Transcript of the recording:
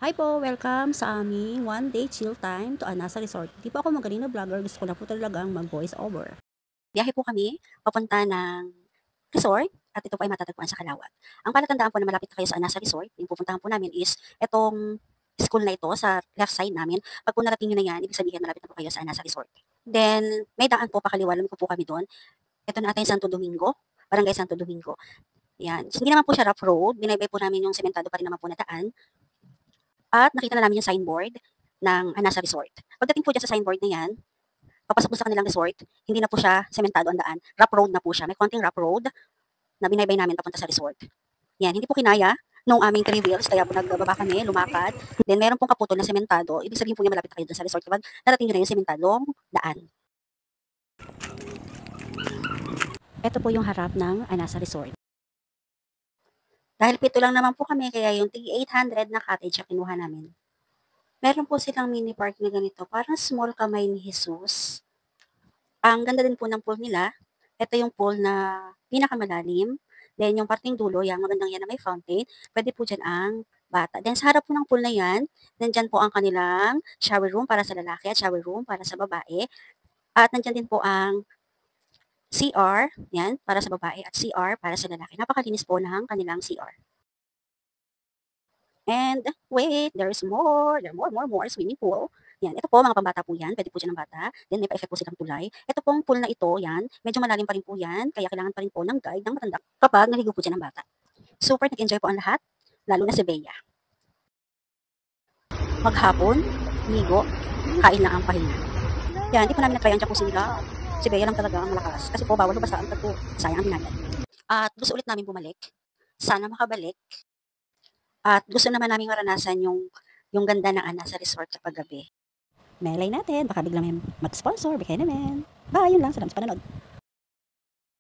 Hi po! Welcome sa aming one day chill time to Anasa Resort. Di po ako magaling na vlogger, gusto ko na po talagang mag voice over. Biyahe po kami papunta ng resort at ito po ay matatagpuan sa Calawat. Ang palatandaan po na malapit na kayo sa Anasa Resort, yung pupuntahan po namin is itong school na ito sa left side namin. Pag po narating nyo na yan, ibig sabihin malapit na po kayo sa Anasa Resort. Then, may daan po pakaliwa, lumiko po kami doon. Ito na ata yung Santo Domingo, Barangay Santo Domingo. Yan. Hindi naman po siya rough road, binaybay po namin yung sementado pa rin naman po na daan. At nakita na namin yung signboard ng Anasa Resort. Pagdating po dyan sa signboard na yan, papasok po sa kanilang resort, hindi na po siya sementado ang daan. Rough road na po siya. May konting rough road na binaybay namin papunta sa resort. Yan, hindi po kinaya nung aming 3 wheels, kaya po nagbaba kami, lumakad. Then meron pong kaputol na sementado, ibig sabihin po niya malapit na kayo dun sa resort. Kapag narating nyo na yung sementadong daan. Ito po yung harap ng Anasa Resort. Dahil pito lang naman po kami, kaya yung tig-800 na cottage ang kinuha namin. Meron po silang mini park na ganito, parang small kamay ni Jesus. Ang ganda din po ng pool nila. Ito yung pool na pinakamalalim. Then yung parting dulo, yung magandang yan na may fountain, pwede po dyan ang bata. Then sa harap po ng pool na yan, nandyan po ang kanilang shower room para sa lalaki at shower room para sa babae. At nandyan din po ang CR, yan, para sa babae at CR para sa lalaki. Napakalinis po ng kanilang CR. And wait, there's more. There are more swimming pool. Yan, ito po mga pambata po yan, pwede po siya ng bata. Then may pa-effect po silang tulay. Ito pong pool na ito, yan, medyo malalim pa rin po yan, kaya kailangan pa rin po ng guide ng matanda kapag naligo po siya ng bata. Super nag-enjoy po ang lahat, lalo na si Bea. Maghapon, ligo, kain na ang pahinga. Yan, hindi po namin na-try ang jacuzzi nila. Si Bea lang talaga ang malakas. Kasi po bawal mabasa ang tattoo. Sayang ang binayad. At gusto ulit namin bumalik. Sana makabalik. At gusto naman namin maranasan yung ganda ng Anasa Resort kapag gabi. Melay natin, baka biglang may mag-sponsor, bigay naman. Bye, yun lang. Salamat sa panonood.